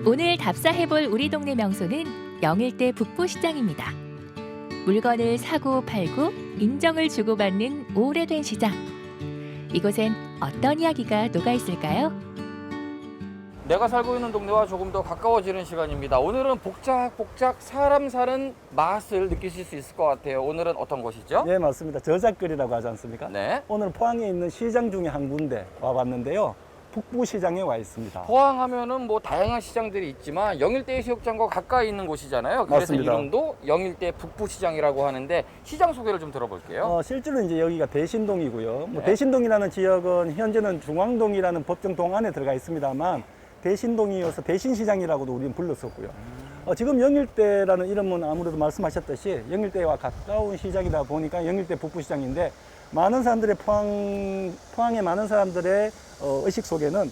오늘 답사해볼 우리 동네 명소는 영일대 북부시장입니다. 물건을 사고 팔고 인정을 주고받는 오래된 시장. 이곳엔 어떤 이야기가 녹아있을까요? 내가 살고 있는 동네와 조금 더 가까워지는 시간입니다. 오늘은 복작복작 사람 사는 맛을 느끼실 수 있을 것 같아요. 오늘은 어떤 곳이죠? 네, 맞습니다. 저작거리라고 하지 않습니까? 네. 오늘 포항에 있는 시장 중에 한 군데 와봤는데요. 북부시장에 와 있습니다. 포항하면은 뭐 다양한 시장들이 있지만 영일대 해수욕장과 가까이 있는 곳이잖아요. 그래서 맞습니다. 이름도 영일대 북부시장이라고 하는데 시장 소개를 좀 들어볼게요. 실제로 이제 여기가 대신동이고요. 네. 대신동이라는 지역은 현재는 중앙동이라는 법정 동 안에 들어가 있습니다만 대신동이어서 대신시장이라고도 우리는 불렀었고요. 지금 영일대라는 이름은 아무래도 말씀하셨듯이 영일대와 가까운 시장이다 보니까 영일대 북부시장인데 많은 사람들의 포항의 많은 사람들의 의식 속에는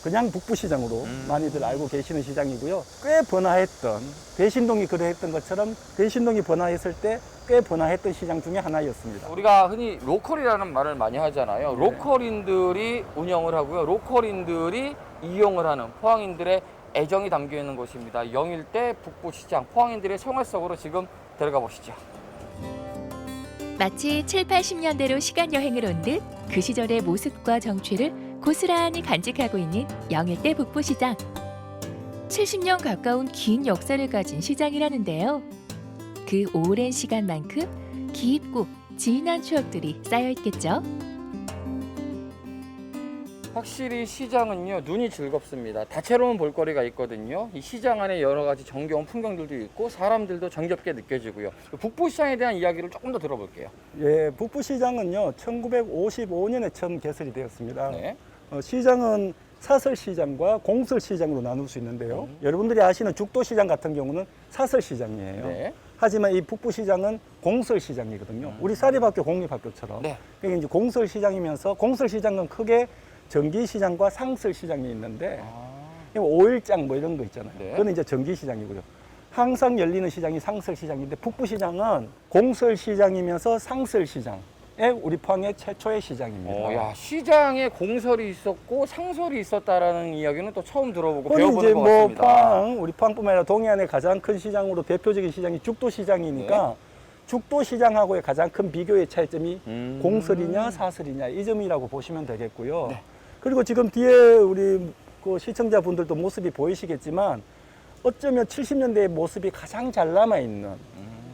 그냥 북부시장으로 많이들 알고 계시는 시장이고요. 꽤 번화했던, 대신동이 그러했던 것처럼 대신동이 번화했을 때 꽤 번화했던 시장 중에 하나였습니다. 우리가 흔히 로컬이라는 말을 많이 하잖아요. 네. 로컬인들이 운영을 하고요. 로컬인들이 이용을 하는 포항인들의 애정이 담겨 있는 곳입니다. 영일대 북부시장, 포항인들의 생활 속으로 지금 들어가 보시죠. 마치 7, 80년대로 시간여행을 온 듯 그 시절의 모습과 정취를 고스란히 간직하고 있는 영일대 북부시장. 70년 가까운 긴 역사를 가진 시장이라는데요. 그 오랜 시간만큼 깊고 진한 추억들이 쌓여있겠죠. 확실히 시장은요, 눈이 즐겁습니다. 다채로운 볼거리가 있거든요. 이 시장 안에 여러 가지 정겨운 풍경들도 있고 사람들도 정겹게 느껴지고요. 북부시장에 대한 이야기를 조금 더 들어볼게요. 예, 북부시장은요, 1955년에 처음 개설이 되었습니다. 네. 시장은 사설시장과 공설시장으로 나눌 수 있는데요. 여러분들이 아시는 죽도시장 같은 경우는 사설시장이에요. 네. 하지만 이 북부시장은 공설시장이거든요. 우리 사립학교 공립학교처럼. 네. 그게 이제 공설시장이면서 공설시장은 크게 정기시장과 상설시장이 있는데 아, 5일장 뭐 이런 거 있잖아요. 네. 그건 이제 정기시장이고요. 항상 열리는 시장이 상설시장인데 북부시장은 공설시장이면서 상설시장의 우리 포항의 최초의 시장입니다. 야, 시장에 공설이 있었고 상설이 있었다라는 이야기는 또 처음 들어보고 그건 배워보는 이제 것 뭐 같습니다. 우리 포항뿐만 아니라 동해안의 가장 큰 시장으로 대표적인 시장이 죽도시장이니까 네. 죽도시장하고의 가장 큰 비교의 차이점이 음. 공설이냐 사설이냐 이 점이라고 보시면 되겠고요. 네. 그리고 지금 뒤에 우리 그 시청자분들도 모습이 보이시겠지만 어쩌면 70년대의 모습이 가장 잘 남아있는,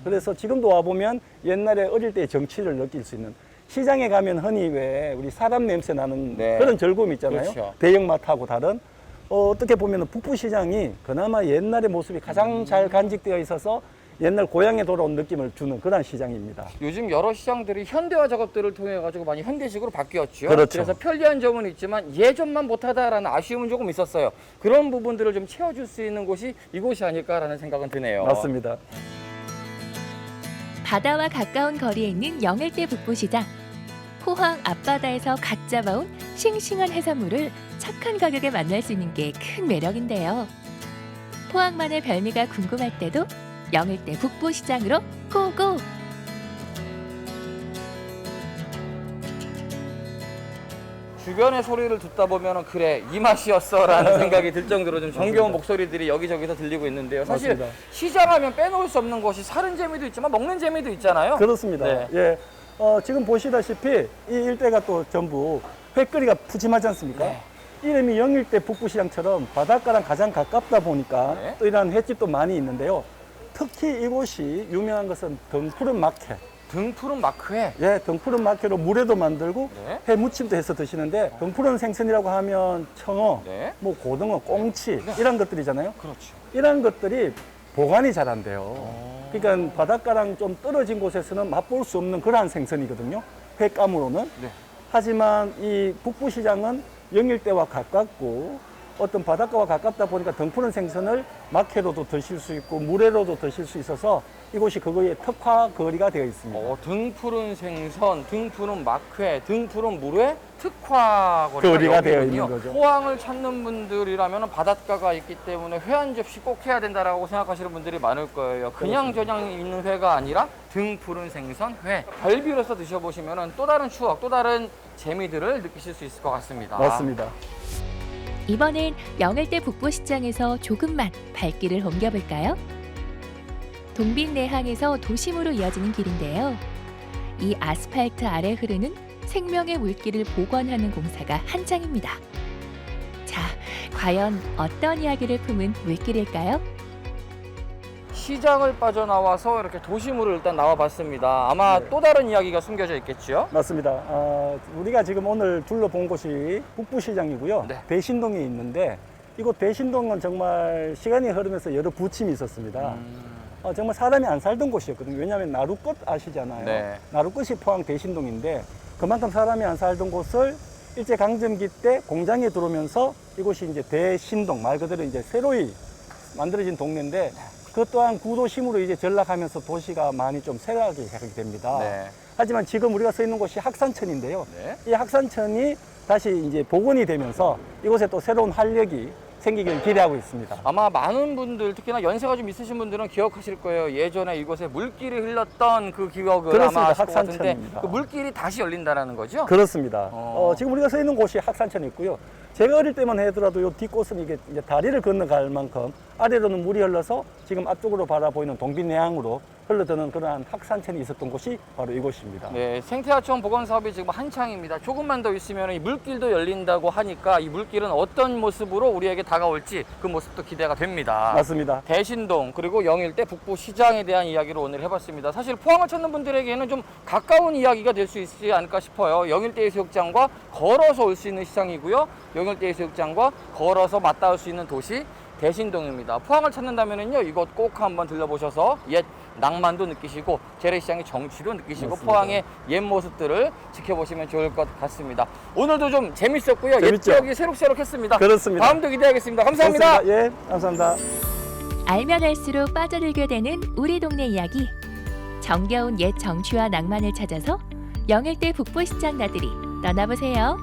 그래서 지금도 와보면 옛날에 어릴 때의 정취를 느낄 수 있는, 시장에 가면 흔히 왜 우리 사람 냄새 나는 네. 그런 즐거움 있잖아요. 그렇죠. 대형마트하고 다른. 어떻게 보면 북부시장이 그나마 옛날의 모습이 가장 잘 간직되어 있어서 옛날 고향에 돌아온 느낌을 주는 그런 시장입니다. 요즘 여러 시장들이 현대화 작업들을 통해 가지고 많이 현대식으로 바뀌었죠. 그렇죠. 그래서 편리한 점은 있지만 예전만 못하다라는 아쉬움은 조금 있었어요. 그런 부분들을 좀 채워줄 수 있는 곳이 이곳이 아닐까라는 생각은 드네요. 맞습니다. 바다와 가까운 거리에 있는 영일대 북부시장. 포항 앞바다에서 갓 잡아온 싱싱한 해산물을 착한 가격에 만날 수 있는 게 큰 매력인데요. 포항만의 별미가 궁금할 때도 영일대 북부시장으로 고고! 주변의 소리를 듣다 보면 그래 이 맛이었어라는 생각이 들 정도로 좀 정겨운 목소리들이 여기저기서 들리고 있는데요. 사실 맞습니다. 시장하면 빼놓을 수 없는 것이 사는 재미도 있지만 먹는 재미도 있잖아요. 그렇습니다. 네. 예. 지금 보시다시피 이 일대가 또 전부 회거리가 푸짐하지 않습니까? 네. 이름이 영일대 북부시장처럼 바닷가랑 가장 가깝다 보니까 네. 또 이런 횟집도 많이 있는데요. 특히 이곳이 유명한 것은 등푸른 막회. 등푸른 마크에 예, 등푸른 막회로 물회도 만들고 네. 회 무침도 해서 드시는데 등푸른 생선이라고 하면 청어, 네. 뭐 고등어, 꽁치 이런 것들이잖아요. 그렇죠. 이런 것들이 보관이 잘 안 돼요. 그러니까 바닷가랑 좀 떨어진 곳에서는 맛볼 수 없는 그러한 생선이거든요. 횟감으로는. 네. 하지만 이 북부시장은 영일대와 가깝고 어떤 바닷가와 가깝다 보니까 등푸른 생선을 막회로도 드실 수 있고 물회로도 드실 수 있어서 이곳이 그거의 특화 거리가 되어 있습니다. 등푸른 생선, 등푸른 막회, 등푸른 물회 특화 거리가 되어 여기군요. 있는 거죠. 포항을 찾는 분들이라면 바닷가가 있기 때문에 회 한 접시 꼭 해야 된다라고 생각하시는 분들이 많을 거예요. 그냥 저냥 있는 회가 아니라 등푸른 생선, 회. 별비로서 드셔보시면 또 다른 추억, 또 다른 재미들을 느끼실 수 있을 것 같습니다. 맞습니다. 이번엔 영일대 북부시장에서 조금만 발길을 옮겨볼까요? 동빈내항에서 도심으로 이어지는 길인데요. 이 아스팔트 아래 흐르는 생명의 물길을 복원하는 공사가 한창입니다. 자, 과연 어떤 이야기를 품은 물길일까요? 시장을 빠져나와서 이렇게 도심으로 일단 나와봤습니다. 아마 네. 또 다른 이야기가 숨겨져 있겠죠? 맞습니다. 우리가 지금 오늘 둘러본 곳이 북부시장이고요. 네. 대신동에 있는데 이곳 대신동은 정말 시간이 흐르면서 여러 부침이 있었습니다. 정말 사람이 안 살던 곳이었거든요. 왜냐하면 나루꽃 아시잖아요. 네. 나루꽃이 포항 대신동인데 그만큼 사람이 안 살던 곳을 일제강점기 때 공장에 들어오면서 이곳이 이제 대신동, 말 그대로 이제 새로이 만들어진 동네인데 그것 또한 구도심으로 이제 전락하면서 도시가 많이 좀 쇠락하게 됩니다. 네. 하지만 지금 우리가 서 있는 곳이 학산천인데요. 네. 이 학산천이 다시 이제 복원이 되면서 이곳에 또 새로운 활력이 생기길 기대하고 있습니다. 아마 많은 분들, 특히나 연세가 좀 있으신 분들은 기억하실 거예요. 예전에 이곳에 물길이 흘렀던 그 기억을 그렇습니다. 아마 아실 것 같은데 학산천입니다. 그 물길이 다시 열린다는 거죠? 그렇습니다. 어. 지금 우리가 서 있는 곳이 학산천이 있고요. 제가 어릴 때만 하더라도 이 뒷곳은 이게 이제 다리를 건너갈 만큼 아래로는 물이 흘러서 지금 앞쪽으로 바라보이는 동빈내항으로 흘러드는 그러한 학산천이 있었던 곳이 바로 이곳입니다. 네, 생태하천 복원 사업이 지금 한창입니다. 조금만 더 있으면 이 물길도 열린다고 하니까 이 물길은 어떤 모습으로 우리에게 다가올지 그 모습도 기대가 됩니다. 맞습니다. 대신동 그리고 영일대 북부시장에 대한 이야기를 오늘 해봤습니다. 사실 포항을 찾는 분들에게는 좀 가까운 이야기가 될 수 있지 않을까 싶어요. 영일대 해수욕장과 걸어서 올 수 있는 시장이고요. 영일대 해수욕장과 걸어서 맞닿을 수 있는 도시 대신동입니다. 포항을 찾는다면요 이곳 꼭 한번 들려보셔서 옛 낭만도 느끼시고 재래시장의 정취도 느끼시고 맞습니다. 포항의 옛 모습들을 지켜보시면 좋을 것 같습니다. 오늘도 좀 재밌었고요. 재밌죠? 옛 기억이 새록새록했습니다. 그렇습니다. 다음도 기대하겠습니다. 감사합니다. 좋습니다. 예, 감사합니다. 알면 알수록 빠져들게 되는 우리 동네 이야기. 정겨운 옛 정취와 낭만을 찾아서 영일대 북부시장 나들이 떠나보세요.